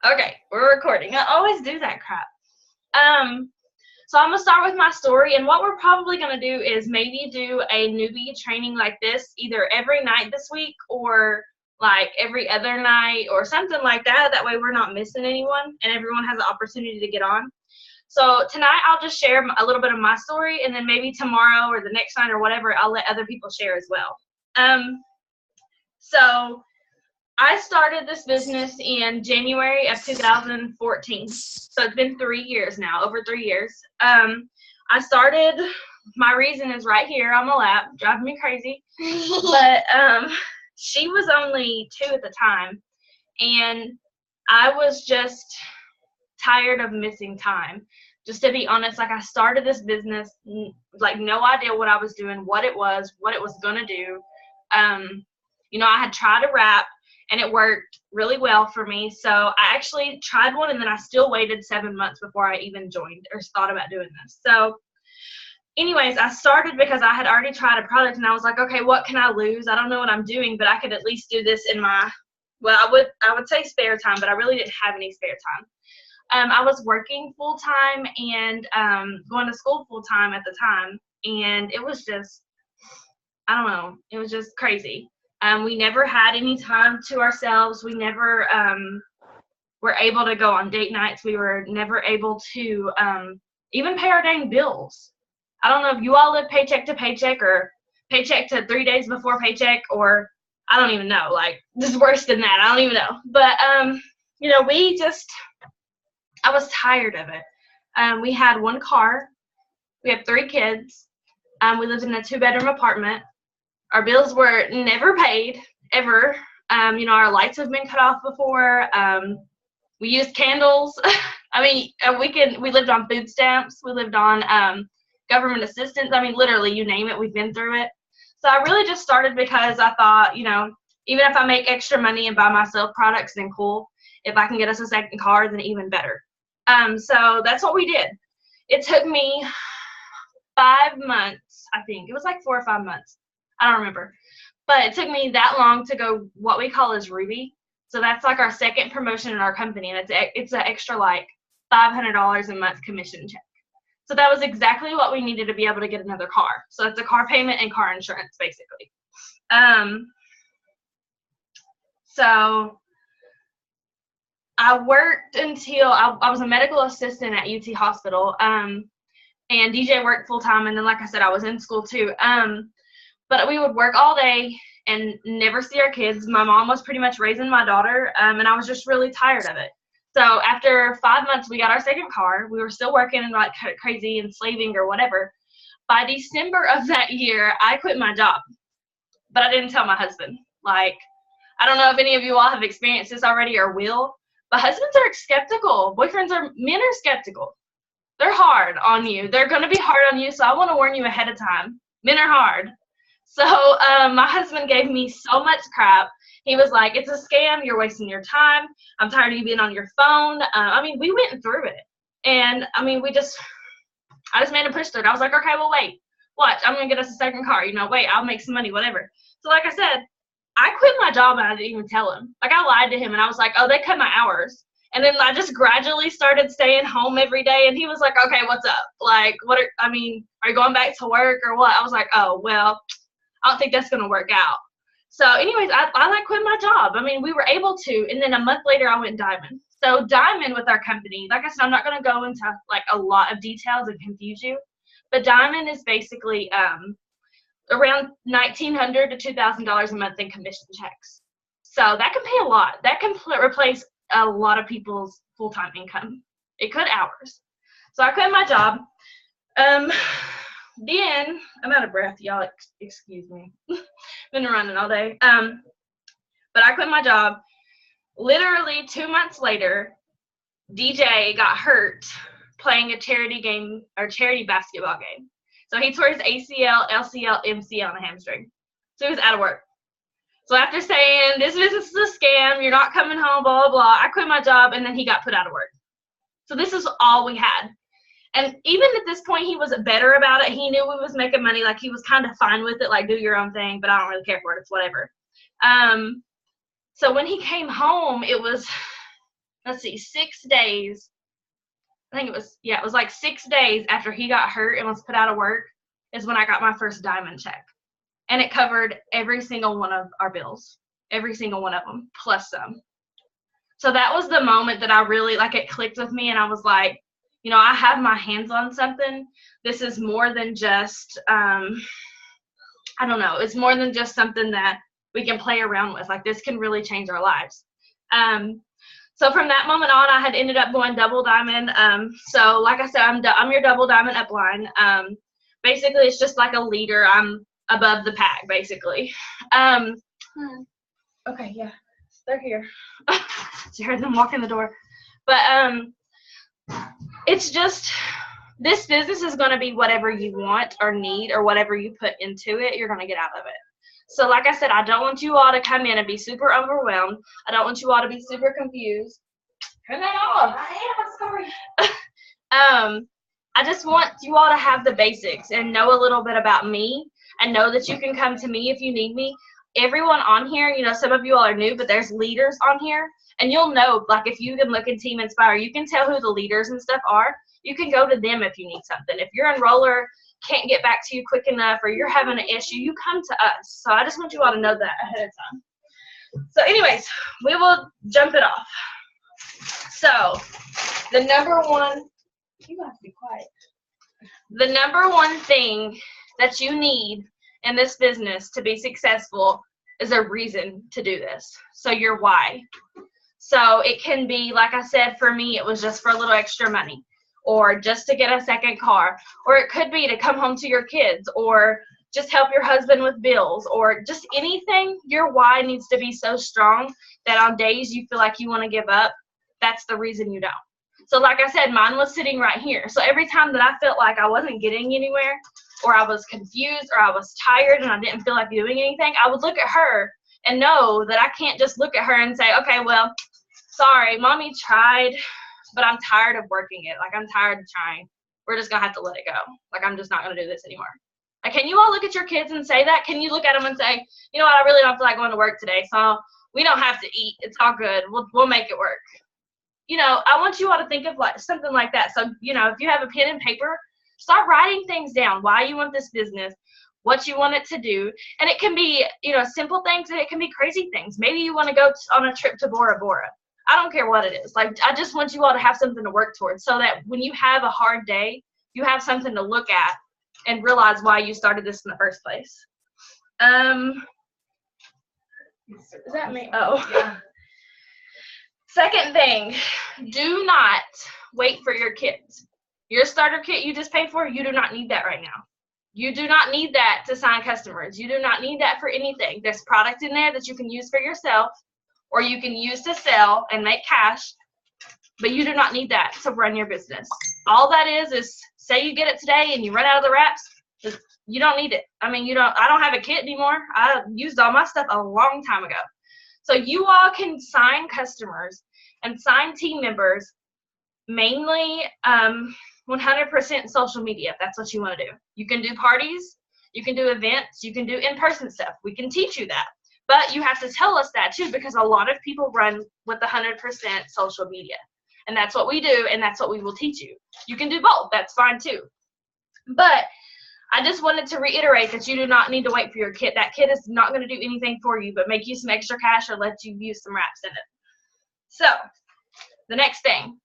Okay, we're recording. I always do that crap. So I'm gonna start with my story, and what we're probably gonna do is maybe do a newbie training like this either every night this week or like every other night or something like that. That way we're not missing anyone and everyone has the opportunity to get on. So tonight I'll just share a little bit of my story, and then maybe tomorrow or the next night or whatever, I'll let other people share as well. So I started this business in January of 2014. So it's been 3 years now, over 3 years. I started, my reason is right here on my lap, driving me crazy. But she was only 2 at the time, and I was just tired of missing time. Just to be honest, like I started this business, like no idea what I was doing, what it was gonna do. I had tried to wrap, and it worked really well for me. So I actually tried one, and then I still waited 7 months before I even joined or thought about doing this. So anyways, I started because I had already tried a product, and I was like, okay, what can I lose? I don't know what I'm doing, but I could at least do this in my, well, I would say spare time, but I really didn't have any spare time. I was working full-time and going to school full-time at the time, and it was just, I don't know, it was just crazy. We never had any time to ourselves. We never were able to go on date nights. We were never able to even pay our dang bills. I don't know if you all live paycheck to paycheck or paycheck to 3 days before paycheck, or I don't even know. Like, this is worse than that. I don't even know. But, I was tired of it. We had 1 car. We had 3 kids. We lived in a 2-bedroom apartment. Our bills were never paid, ever. Our lights have been cut off before. We used candles. We lived on food stamps. We lived on government assistance. Literally, you name it, we've been through it. So I really just started because I thought, even if I make extra money and buy myself products, then cool. If I can get us a second car, then even better. So that's what we did. It took me 5 months, I think. It was like 4 or 5 months. I don't remember. But it took me that long to go what we call as Ruby. So that's like our second promotion in our company, and it's an extra like $500 a month commission check. So that was exactly what we needed to be able to get another car. So it's a car payment and car insurance, basically. So I worked until I was a medical assistant at UT Hospital, and DJ worked full-time, and then like I said, I was in school too. But we would work all day and never see our kids. My mom was pretty much raising my daughter, and I was just really tired of it. So after 5 months, we got our second car. We were still working and like crazy and slaving or whatever. By December of that year, I quit my job, but I didn't tell my husband. Like, I don't know if any of you all have experienced this already or will, but husbands are skeptical. Men are skeptical. They're hard on you. They're going to be hard on you, so I want to warn you ahead of time. Men are hard. So my husband gave me so much crap. He was like, it's a scam. You're wasting your time. I'm tired of you being on your phone. We went through it. And, I just made him push through it. I was like, okay, well, wait. Watch. I'm going to get us a second car. Wait, I'll make some money, whatever. So like I said, I quit my job and I didn't even tell him. Like, I lied to him and I was like, oh, they cut my hours. And then I just gradually started staying home every day. And he was like, okay, what's up? Like, are you going back to work or what? I was like, oh, well, I don't think that's going to work out. So anyways, I quit my job. We were able to. And then a month later, I went Diamond. So Diamond with our company, like I said, I'm not going to go into like a lot of details and confuse you. But Diamond is basically around $1,900 to $2,000 a month in commission checks. So that can pay a lot. That can replace a lot of people's full-time income. It could hours. So I quit my job. Then, I'm out of breath, y'all, excuse me. Been running all day. But I quit my job. Literally 2 months later, DJ got hurt playing a charity game or charity basketball game. So he tore his ACL, LCL, MCL, and a hamstring. So he was out of work. So after saying, this business is a scam, you're not coming home, blah, blah, blah, I quit my job, and then he got put out of work. So this is all we had. And even at this point, he was better about it. He knew we was making money. Like, he was kind of fine with it, like, do your own thing, but I don't really care for it. It's whatever. So when he came home, it was let's see, 6 days. I think it was like 6 days after he got hurt and was put out of work is when I got my first diamond check. And it covered every single one of our bills, every single one of them, plus some. So that was the moment that I really, like, it clicked with me, and I was like, you know, I have my hands on something. This is more than just, I don't know, it's more than just something that we can play around with. Like, this can really change our lives. So from that moment on, I had ended up going double diamond. So like I said, I'm your double diamond upline. Basically, it's just like a leader. I'm above the pack, basically. Okay, yeah, they're here. You heard them walk in the door. But it's just, this business is going to be whatever you want or need, or whatever you put into it, you're going to get out of it. So like I said, I don't want you all to come in and be super overwhelmed. I don't want you all to be super confused. Turn that off. I'm sorry. I just want you all to have the basics and know a little bit about me, and know that you can come to me if you need me. Everyone on here, you know, some of you all are new, but there's leaders on here, and you'll know, like, if you can look in Team Inspire, you can tell who the leaders and stuff are. You can go to them if you need something. If your enroller can't get back to you quick enough, or you're having an issue, you come to us. So I just want you all to know that ahead of time. So anyways, we will jump it off. So the number one, you have to be quiet. The number one thing that you need in this business to be successful is a reason to do this. So your why. So it can be, like I said, for me, it was just for a little extra money, or just to get a second car, or it could be to come home to your kids, or just help your husband with bills, or just anything. Your why needs to be so strong that on days you feel like you want to give up, that's the reason you don't. So like I said, mine was sitting right here. So every time that I felt like I wasn't getting anywhere, or I was confused, or I was tired and I didn't feel like doing anything, I would look at her and know that I can't just look at her and say, okay, well, sorry, mommy tried, but I'm tired of working it. Like, I'm tired of trying. We're just going to have to let it go. Like, I'm just not going to do this anymore. Like, can you all look at your kids and say that? Can you look at them and say, you know what, I really don't feel like going to work today, so we don't have to eat. It's all good. We'll make it work. You know, I want you all to think of like something like that. So, you know, if you have a pen and paper, start writing things down. Why you want this business, what you want it to do. And it can be, you know, simple things, and it can be crazy things. Maybe you want to go on a trip to Bora Bora. I don't care what it is. Like, I just want you all to have something to work towards, so that when you have a hard day, you have something to look at and realize why you started this in the first place. Is that me? Oh. Yeah. Second thing, do not wait for your kits. Your starter kit you just paid for, you do not need that right now. You do not need that to sign customers. You do not need that for anything. There's product in there that you can use for yourself, or you can use to sell and make cash, but you do not need that to run your business. All that is say you get it today and you run out of the wraps, you don't need it. I mean, I don't have a kit anymore. I used all my stuff a long time ago. So you all can sign customers and sign team members, mainly 100% social media, if that's what you want to do. You can do parties, you can do events, you can do in-person stuff. We can teach you that. But you have to tell us that too, because a lot of people run with 100% social media. And that's what we do, and that's what we will teach you. You can do both. That's fine too. But I just wanted to reiterate that you do not need to wait for your kit. That kit is not going to do anything for you but make you some extra cash or let you use some wraps in it. So, the next thing,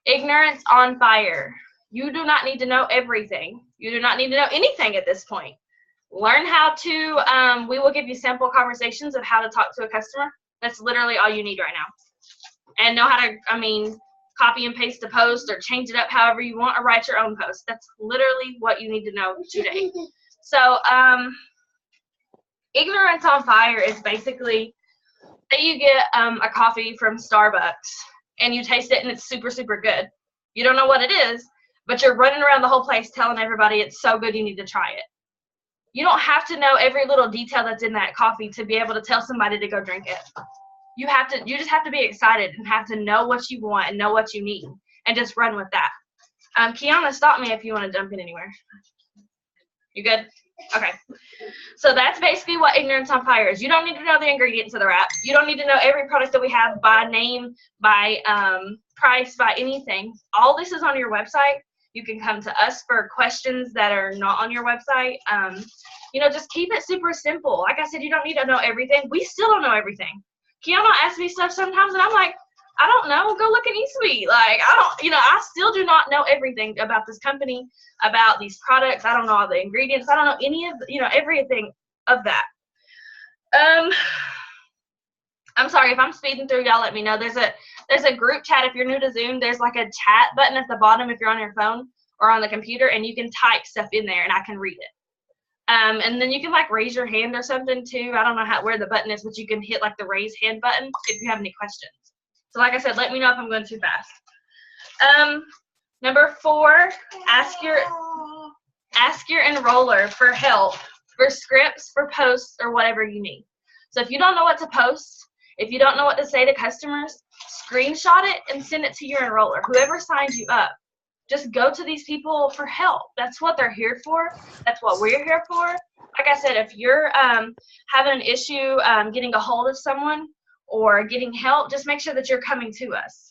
ignorance on fire. You do not need to know everything. You do not need to know anything at this point. Learn how to, we will give you sample conversations of how to talk to a customer. That's literally all you need right now. And know how to, copy and paste a post, or change it up however you want, or write your own post. That's literally what you need to know today. So, ignorance on fire is basically, say you get a coffee from Starbucks and you taste it and it's super, super good. You don't know what it is, but you're running around the whole place telling everybody it's so good you need to try it. You don't have to know every little detail that's in that coffee to be able to tell somebody to go drink it. You just have to be excited and have to know what you want and know what you need and just run with that. Kiana, stop me if you want to jump in anywhere. You good? Okay. So that's basically what Ignorance on Fire is. You don't need to know the ingredients of the wrap. You don't need to know every product that we have by name, by price, by anything. All this is on your website. You can come to us for questions that are not on your website. Just keep it super simple. Like I said, you don't need to know everything. We still don't know everything. Kiana asks me stuff sometimes, and I'm like, I don't know. Go look at eSuite. Like, I still do not know everything about this company, about these products. I don't know all the ingredients. I don't know any of, everything of that. I'm sorry if I'm speeding through. Y'all let me know. There's a group chat. If you're new to Zoom, there's like a chat button at the bottom if you're on your phone or on the computer, and you can type stuff in there, and I can read it. And then you can like raise your hand or something too. I don't know where the button is, but you can hit like the raise hand button if you have any questions. So like I said, let me know if I'm going too fast. Number 4, ask your enroller for help, for scripts, for posts, or whatever you need. So if you don't know what to post, if you don't know what to say to customers, screenshot it and send it to your enroller. Whoever signs you up, just go to these people for help. That's what they're here for. That's what we're here for. Like I said, if you're having an issue getting a hold of someone or getting help, just make sure that you're coming to us.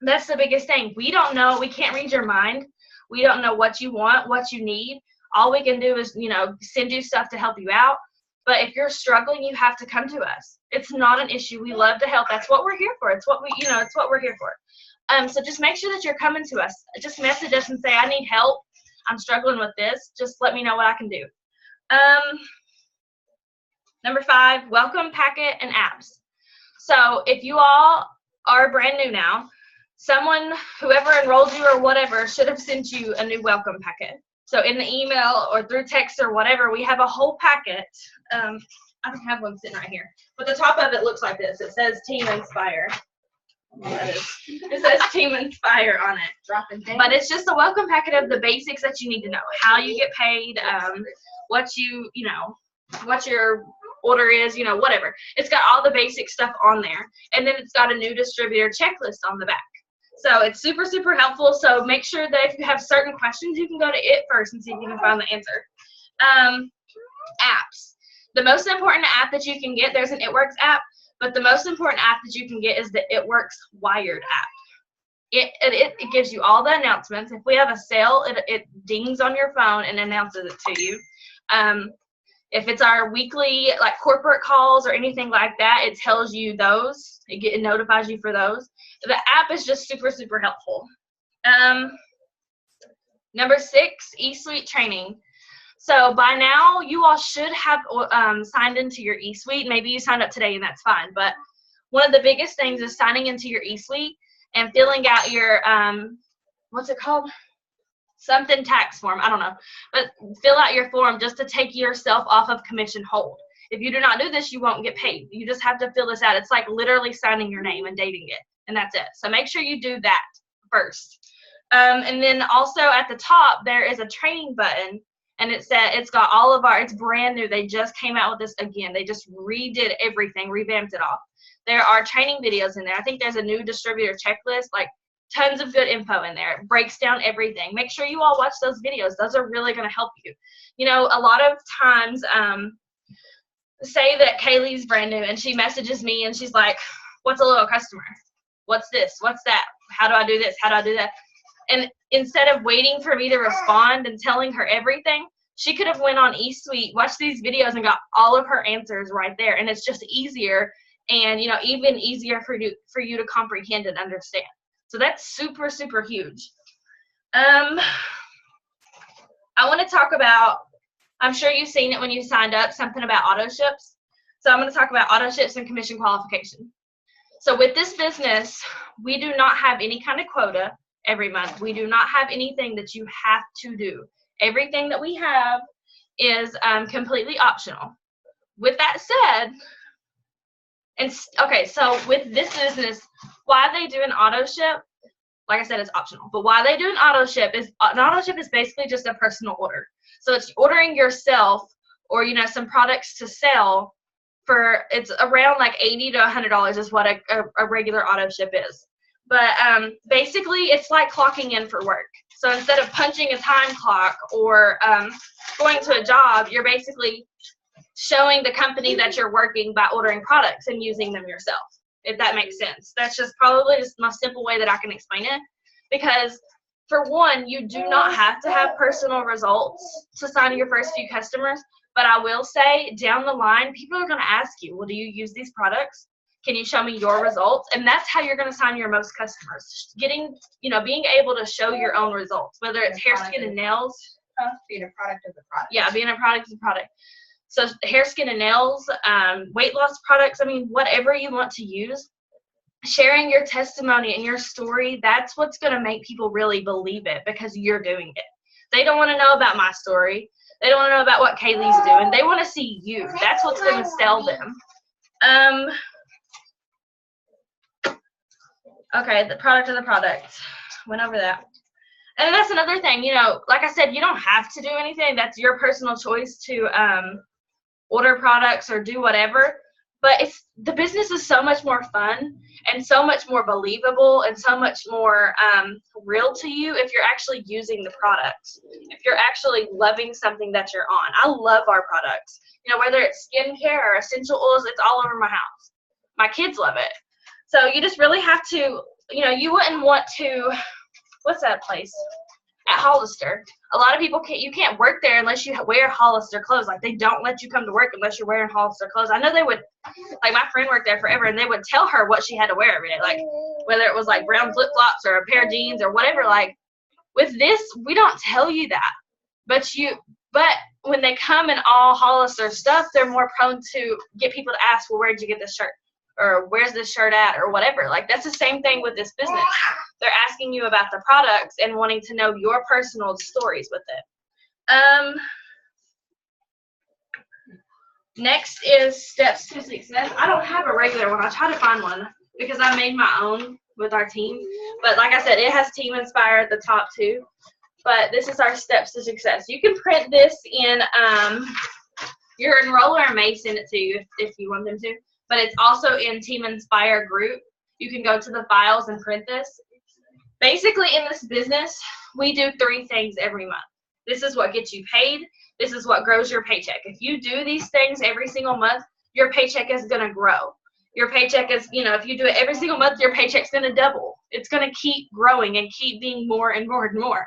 That's the biggest thing. We don't know. We can't read your mind. We don't know what you want, what you need. All we can do is, send you stuff to help you out. But if you're struggling, you have to come to us. It's not an issue. We love to help. That's what we're here for. It's what we're here for. So just make sure that you're coming to us. Just message us and say, I need help. I'm struggling with this. Just let me know what I can do. Number 5, welcome packet and apps. So if you all are brand new now, whoever enrolled you or whatever, should have sent you a new welcome packet. So in the email or through text or whatever, we have a whole packet. I don't have one sitting right here, but the top of it looks like this. It says Team Inspire. It says Team Inspire on it. But it's just a welcome packet of the basics that you need to know. How you get paid, what your order is, whatever. It's got all the basic stuff on there. And then it's got a new distributor checklist on the back. So it's super, super helpful. So make sure that if you have certain questions, you can go to it first and see if you can find the answer. Apps. The most important app that you can get, there's an It Works app, but the most important app that you can get is the It Works Wired app. It gives you all the announcements. If we have a sale, it dings on your phone and announces it to you. If it's our weekly like corporate calls or anything like that, it tells you those. It notifies you for those. The app is just super, super helpful. Number 6, eSuite training. So by now, you all should have signed into your eSuite. Maybe you signed up today and that's fine. But one of the biggest things is signing into your eSuite and filling out your, what's it called? Something tax form. I don't know. But fill out your form just to take yourself off of commission hold. If you do not do this, you won't get paid. You just have to fill this out. It's like literally signing your name and dating it. And that's it. So make sure you do that first. And then also at the top, there is a training button. And it's got all of it's brand new. They just came out with this again. They just redid everything, revamped it all. There are training videos in there. I think there's a new distributor checklist, like tons of good info in there. It breaks down everything. Make sure you all watch those videos. Those are really going to help you. A lot of times, say that Kaylee's brand new and she messages me and she's like, what's a little customer? What's this? What's that? How do I do this? How do I do that? And instead of waiting for me to respond and telling her everything, she could have went on eSuite, watched these videos, and got all of her answers right there. And it's just easier and, even easier for you to comprehend and understand. So that's super, super huge. I want to talk about, I'm sure you've seen it when you signed up, something about auto ships. So I'm going to talk about auto ships and commission qualification. So with this business, we do not have any kind of quota every month. We do not have anything that you have to do. Everything that we have is completely optional. With that said, so with this business, why they do an auto ship, like I said, it's optional. But why they do an auto ship is basically just a personal order. So it's ordering yourself or some products to sell it's around like $80 to $100 is what a regular auto ship is. But basically, it's like clocking in for work. So instead of punching a time clock or going to a job, you're basically showing the company that you're working by ordering products and using them yourself, if that makes sense. That's just probably just the most simple way that I can explain it. Because for one, you do not have to have personal results to sign your first few customers. But I will say, down the line, people are going to ask you, well, do you use these products? Can you show me your results? And that's how you're going to sign your most customers. Getting, being able to show your own results, whether it's hair, skin, and nails. Being a product of the product. Yeah, being a product of the product. So hair, skin, and nails, weight loss products, whatever you want to use, sharing your testimony and your story, that's what's going to make people really believe it because you're doing it. They don't want to know about my story. They don't want to know about what Kaylee's doing. They want to see you. That's what's going to sell them. Okay, the product of the product. Went over that. And that's another thing, like I said, you don't have to do anything. That's your personal choice to order products or do whatever. But the business is so much more fun and so much more believable and so much more real to you if you're actually using the products. If you're actually loving something that you're on. I love our products. Whether it's skincare or essential oils, it's all over my house. My kids love it. So you just really have to, you wouldn't want to, what's that place? At Hollister. A lot of people you can't work there unless you wear Hollister clothes. Like, they don't let you come to work unless you're wearing Hollister clothes. I know they would, like, my friend worked there forever, and they would tell her what she had to wear every day. Like, whether it was, like, brown flip-flops or a pair of jeans or whatever. Like, with this, we don't tell you that. But when they come in all Hollister stuff, they're more prone to get people to ask, well, where'd you get this shirt? Or where's this shirt at? Or whatever. Like, that's the same thing with this business. They're asking you about the products and wanting to know your personal stories with it. Next is steps to success. I don't have a regular one. I'll try to find one because I made my own with our team. But like I said, it has Team Inspire at the top too. But this is our steps to success. You can print this in, your enroller may send it to you if you want them to. But it's also in Team Inspire group. You can go to the files and print this. Basically, in this business, we do 3 things every month. This is what gets you paid. This is what grows your paycheck. If you do these things every single month, your paycheck is going to grow. Your paycheck is, if you do it every single month, your paycheck's going to double. It's going to keep growing and keep being more and more and more.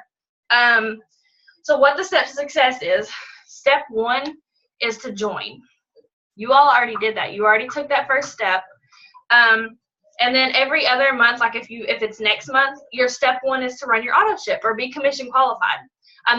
So what the steps to success is, step 1 is to join. You all already did that. You already took that first step. And then every other month, like if it's next month, your step 1 is to run your auto ship or be commission qualified.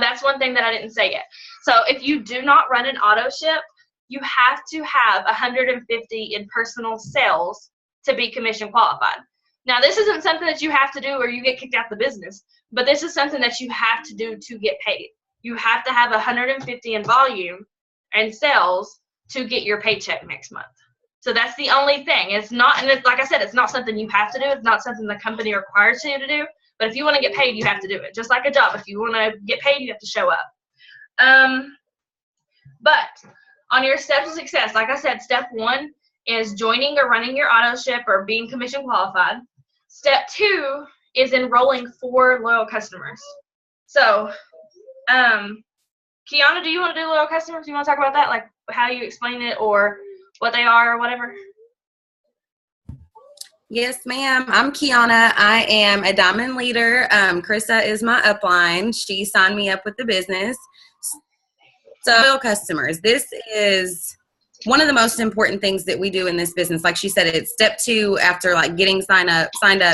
That's one thing that I didn't say yet. So if you do not run an auto ship, you have to have 150 in personal sales to be commission qualified. Now, this isn't something that you have to do or you get kicked out of the business, but this is something that you have to do to get paid. You have to have 150 in volume and sales to get your paycheck next month. So that's the only thing. It's not, and it's, like I said, it's not something you have to do. It's not something the company requires you to do. But if you want to get paid, you have to do it. Just like a job. If you want to get paid, you have to show up. But on your steps to success, like I said, step 1 is joining or running your auto ship or being commission qualified. Step 2 is enrolling 4 loyal customers. So, Kiana, do you want to do loyal customers? Do you want to talk about that? Like how you explain it or what they are or whatever? Yes, ma'am. I'm Kiana. I am a diamond leader. Krista is my upline. She signed me up with the business. So, loyal customers, this is one of the most important things that we do in this business. Like she said, it's step 2 after like getting signed up.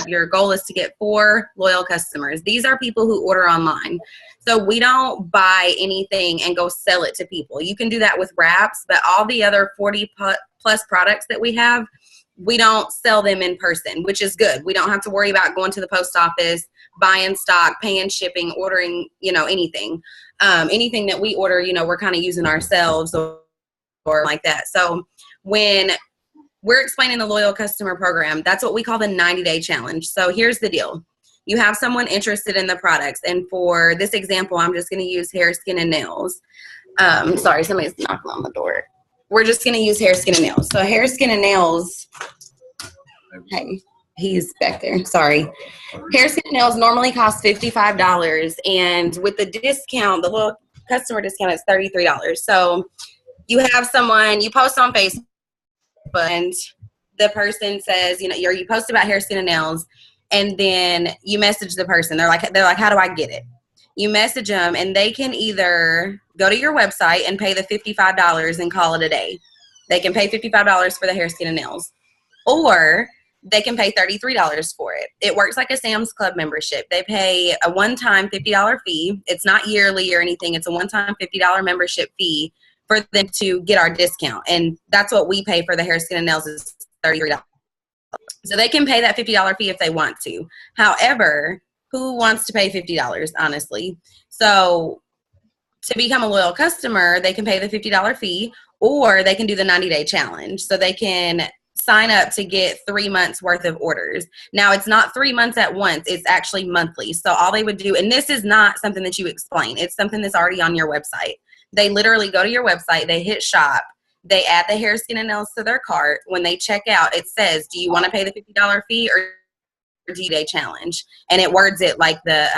Your goal is to get 4 loyal customers. These are people who order online. So we don't buy anything and go sell it to people. You can do that with wraps, but all the other 40 plus products that we have, we don't sell them in person, which is good. We don't have to worry about going to the post office, buying stock, paying shipping, ordering, anything. Anything that we order, we're kind of using ourselves or like that. So when we're explaining the loyal customer program, that's what we call the 90-day challenge. So here's the deal. You have someone interested in the products. And for this example, I'm just going to use hair, skin, and nails. Sorry, somebody's knocking on the door. We're just going to use hair, skin, and nails. So hair, skin, and nails. Hey, He's back there. Sorry. Hair, skin, and nails normally cost $55, and with the discount, the little customer discount, is $33. So you have someone, you post on Facebook, and the person says, you post about hair, skin, and nails, and then you message the person. They're like, how do I get it? You message them, and they can either go to your website and pay the $55 and call it a day. They can pay $55 for the hair, skin, and nails, or they can pay $33 for it. It works like a Sam's Club membership. They pay a one-time $50 fee. It's not yearly or anything. It's a one-time $50 membership fee for them to get our discount. And that's what we pay for the hair, skin, and nails is $33. So they can pay that $50 fee if they want to. However, who wants to pay $50, honestly? So to become a loyal customer, they can pay the $50 fee, or they can do the 90-day challenge. So they can sign up to get 3 months worth of orders. Now, it's not 3 months at once. It's actually monthly. So all they would do, and this is not something that you explain. It's something that's already on your website. They literally go to your website. They hit shop. They add the hair, skin, and nails to their cart. When they check out, it says, do you want to pay the $50 fee or day challenge? And it words it like the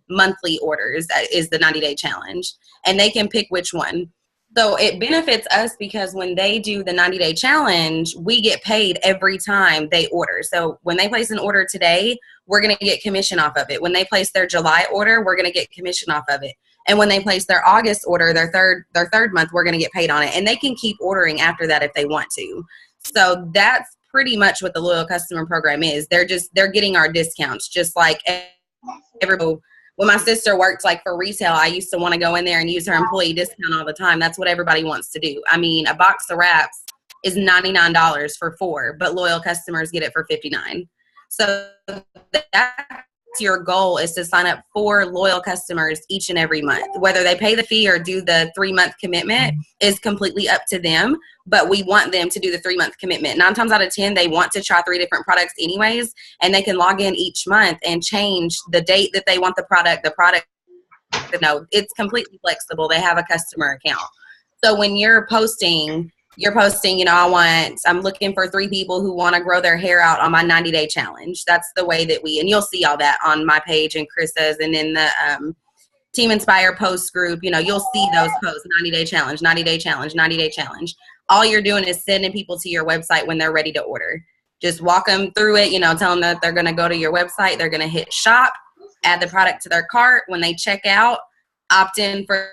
monthly orders is the 90-day challenge. And they can pick which one. So it benefits us because when they do the 90-day challenge, we get paid every time they order. So when they place an order today, we're going to get commission off of it. When they place their July order, we're going to get commission off of it. And when they place their August order, their third month, we're going to get paid on it. And they can keep ordering after that if they want to. So that's pretty much what the loyal customer program is. They're getting our discounts, just like everybody. When my sister worked like for retail, I used to want to go in there and use her employee discount all the time. That's what everybody wants to do. I mean, a box of wraps is $99 for 4, but loyal customers get it for $59. So that's your goal, is to sign up 4 loyal customers each and every month. Whether they pay the fee or do the 3-month commitment is completely up to them, but we want them to do the 3-month commitment. 9 times out of 10, they want to try 3 different products anyways, and they can log in each month and change the date that they want the product, it's completely flexible. They have a customer account. So when you're posting, I'm looking for 3 people who want to grow their hair out on my 90-day challenge. That's the way that and you'll see all that on my page and Chris's, and in the Team Inspire post group, you'll see those posts, 90-day challenge, 90-day challenge, 90-day challenge. All you're doing is sending people to your website when they're ready to order. Just walk them through it, tell them that they're going to go to your website. They're going to hit shop, add the product to their cart. When they check out, opt in for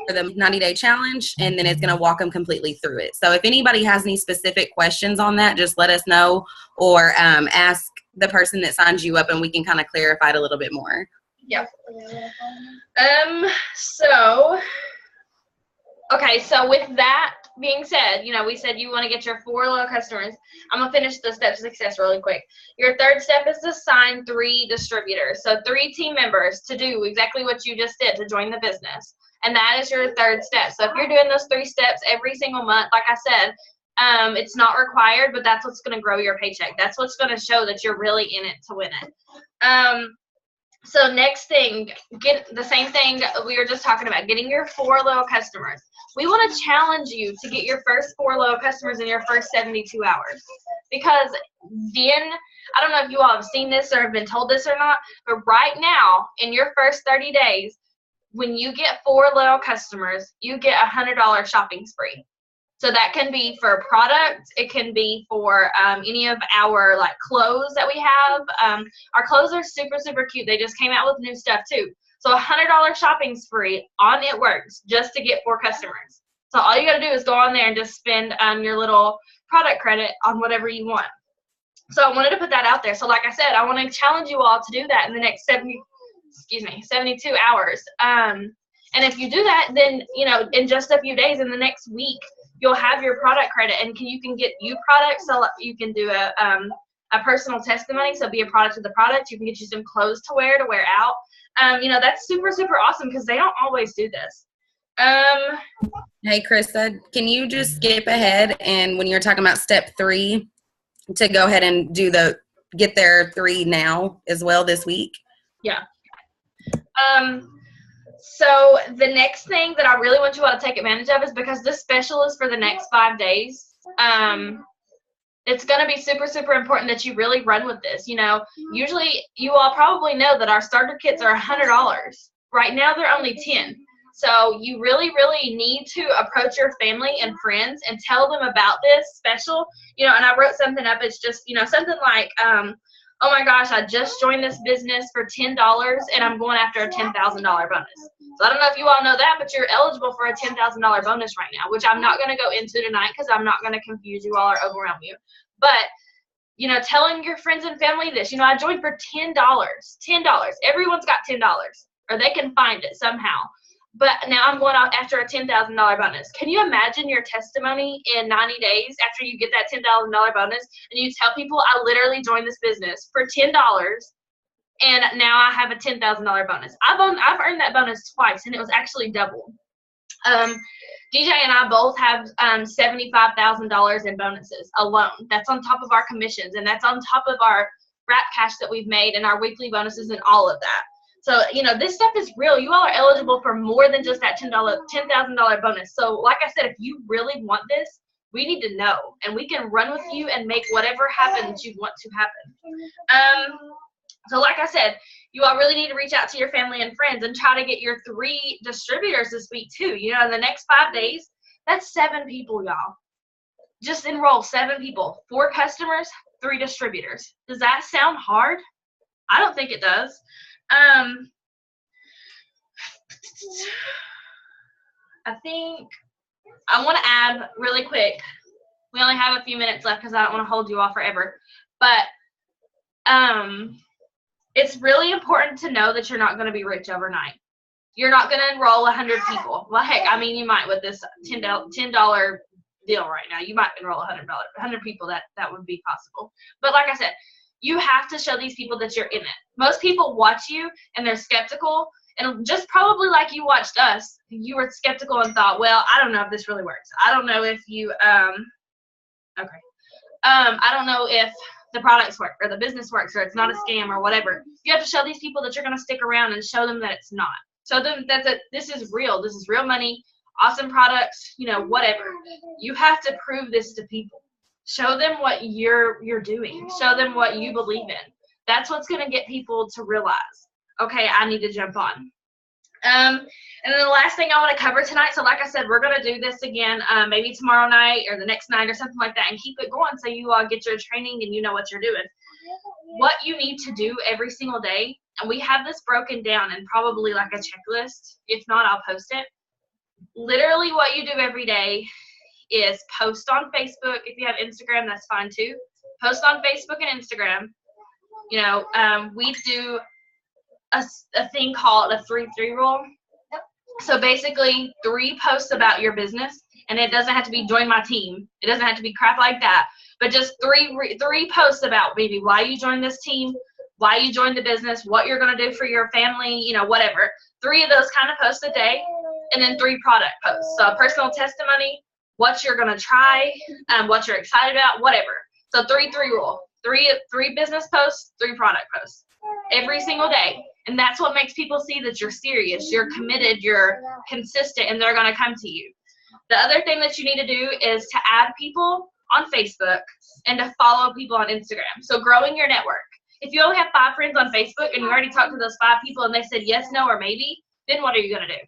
the 90-day challenge, and then it's going to walk them completely through it. So if anybody has any specific questions on that, just let us know, or ask the person that signs you up, and we can kind of clarify it a little bit more. Yep. So with that being said, we said you want to get your 4 loyal customers. I'm going to finish the steps of success really quick. Your third step is to sign 3 distributors. So 3 team members to do exactly what you just did to join the business. And that is your third step. So if you're doing those 3 steps every single month, like I said, it's not required, but that's what's going to grow your paycheck. That's what's going to show that you're really in it to win it. So next thing, get the same thing we were just talking about, getting your 4 loyal customers. We want to challenge you to get your first 4 loyal customers in your first 72 hours. Because then, I don't know if you all have seen this or have been told this or not, but right now, in your first 30 days, when you get 4 loyal customers, you get a $100 shopping spree. So that can be for products. It can be for any of our clothes that we have. Our clothes are super, super cute. They just came out with new stuff too. So a $100 shopping spree on It Works just to get 4 customers. So all you got to do is go on there and just spend your little product credit on whatever you want. So I wanted to put that out there. So like I said, I want to challenge you all to do that in the next 72 hours. And if you do that, then, in just a few days, in the next week, you'll have your product credit, and you can get you products. So you can do a personal testimony. So be a product of the product. You can get you some clothes to wear out. That's super, super awesome because they don't always do this. Hey, Krista, can you just skip ahead, and when you're talking about step 3, to go ahead and get their 3 now as well this week? Yeah. So the next thing that I really want you all to take advantage of is, because this special is for the next 5 days, It's going to be super, super important that you really run with this. You know, usually you all probably know that our starter kits are $100. Right now they're only $10. So you really, really need to approach your family and friends and tell them about this special. You know, and I wrote something up. It's just, you know, something like, oh my gosh, I just joined this business for $10 and I'm going after a $10,000 bonus. So I don't know if you all know that, but you're eligible for a $10,000 bonus right now, which I'm not going to go into tonight because I'm not going to confuse you all or overwhelm you. But, you know, telling your friends and family this, you know, I joined for $10. $10. Everyone's got $10 or they can find it somehow. But now I'm going out after a $10,000 bonus. Can you imagine your testimony in 90 days after you get that $10,000 bonus and you tell people I literally joined this business for $10 and now I have a $10,000 bonus. I've earned that bonus twice and it was actually double. DJ and I both have $75,000 in bonuses alone. That's on top of our commissions and that's on top of our wrap cash that we've made and our weekly bonuses and all of that. So, you know, this stuff is real. You all are eligible for more than just that $10,000 bonus. So, like I said, if you really want this, we need to know. And we can run with you and make whatever happens you want to happen. So, like I said, you all really need to reach out to your family and friends and try to get your 3 distributors this week, too. You know, in the next 5 days, that's 7 people, y'all. Just enroll 7 people. 4 customers, 3 distributors. Does that sound hard? I don't think it does. I think I want to add really quick. We only have a few minutes left because I don't want to hold you all forever. But it's really important to know that you're not going to be rich overnight. You're not going to enroll 100 people. Well, heck, I mean, you might with this $10 deal right now. You might enroll 100 people. That would be possible. But like I said, you have to show these people that you're in it. Most people watch you and they're skeptical, and just probably like you watched us, you were skeptical and thought, well, I don't know if this really works. I don't know if you, I don't know if the products work or the business works or it's not a scam or whatever. You have to show these people that you're going to stick around and show them that it's not. Show them that this is real. This is real money, awesome products, you know, whatever. You have to prove this to people. Show them what you're doing. Show them what you believe in. That's what's going to get people to realize, okay, I need to jump on. And then the last thing I want to cover tonight, so like I said, we're going to do this again maybe tomorrow night or the next night or something like that and keep it going so you all get your training and you know what you're doing. What you need to do every single day, and we have this broken down in probably like a checklist. If not, I'll post it. Literally what you do every day is post on Facebook. If you have Instagram, that's fine too. Post on Facebook and Instagram. You know, we do a thing called a 3-3 rule. So basically 3 posts about your business, and it doesn't have to be join my team. It doesn't have to be crap like that, but just 3 posts about maybe why you joined this team, why you joined the business, what you're going to do for your family, you know, whatever. 3 of those kind of posts a day, and then 3 product posts. So a personal testimony, what you're going to try, what you're excited about, whatever. So 3-3 rule. 3 business posts, 3 product posts every single day. And that's what makes people see that you're serious, you're committed, you're consistent, and they're going to come to you. The other thing that you need to do is to add people on Facebook and to follow people on Instagram. So growing your network. If you only have 5 friends on Facebook and you already talked to those 5 people and they said yes, no, or maybe, then what are you going to do?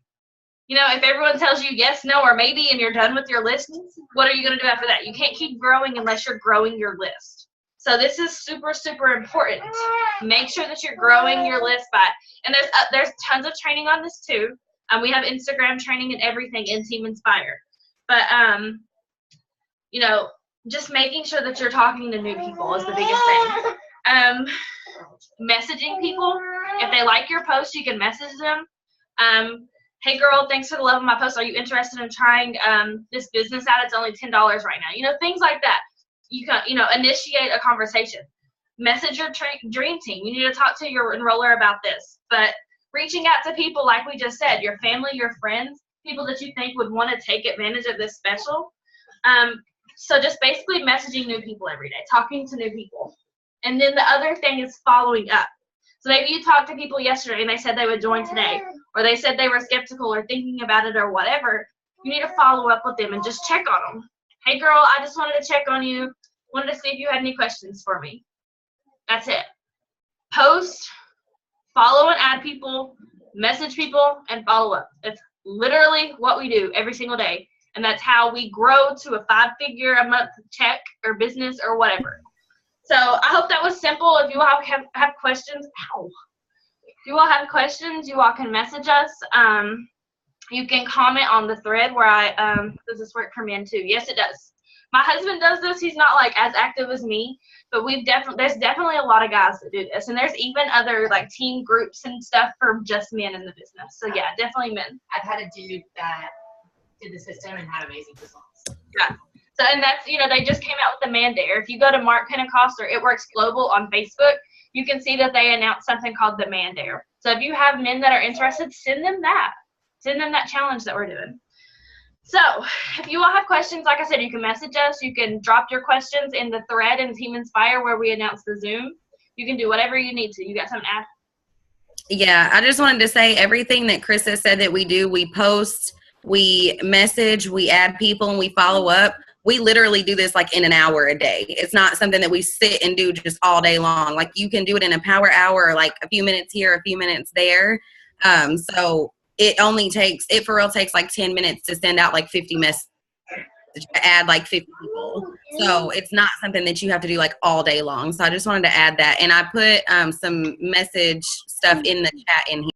You know, if everyone tells you yes, no, or maybe and you're done with your list, what are you going to do after that? You can't keep growing unless you're growing your list. So this is super, super important. Make sure that you're growing your list and there's tons of training on this too. We have Instagram training and everything in Team Inspire. But, you know, just making sure that you're talking to new people is the biggest thing. Messaging people. If they like your post, you can message them. Hey girl, thanks for the love of my post. Are you interested in trying this business out? It's only $10 right now. You know, things like that. You can, you know, initiate a conversation. Message your dream team. You need to talk to your enroller about this. But reaching out to people, like we just said, your family, your friends, people that you think would want to take advantage of this special. So just basically messaging new people every day, talking to new people. And then the other thing is following up. So maybe you talked to people yesterday and they said they would join today, or they said they were skeptical or thinking about it or whatever. You need to follow up with them and just check on them. Hey girl, I just wanted to check on you. wanted to see if you had any questions for me. That's it. Post, follow and add people, message people, and follow up. It's literally what we do every single day. And that's how we grow to a 5-figure a month check or business or whatever. So I hope that was simple. If you all have questions, if you all have questions, you all can message us. You can comment on the thread where does this work for men too? Yes, it does. My husband does this. He's not like as active as me, but there's definitely a lot of guys that do this. And there's even other like team groups and stuff for just men in the business. So yeah, definitely men. I've had a dude that did the system and had amazing results. Yeah. So, and that's, they just came out with the Man Dare. If you go to Mark Pentecost or It Works Global on Facebook, you can see that they announced something called the Man Dare. So if you have men that are interested, send them that. Send them that challenge that we're doing. So if you all have questions, like I said, you can message us. You can drop your questions in the thread in Team Inspire where we announce the Zoom. You can do whatever you need to. You got something to add? Yeah, I just wanted to say everything that Chris has said that we do, we post, we message, we add people, and we follow up. We literally do this like in an hour a day. It's not something that we sit and do just all day long. Like you can do it in a power hour, like a few minutes here, a few minutes there. So it for real takes like 10 minutes to send out like 50 messages, to add like 50 people. So it's not something that you have to do like all day long. So I just wanted to add that. And I put some message stuff in the chat in here.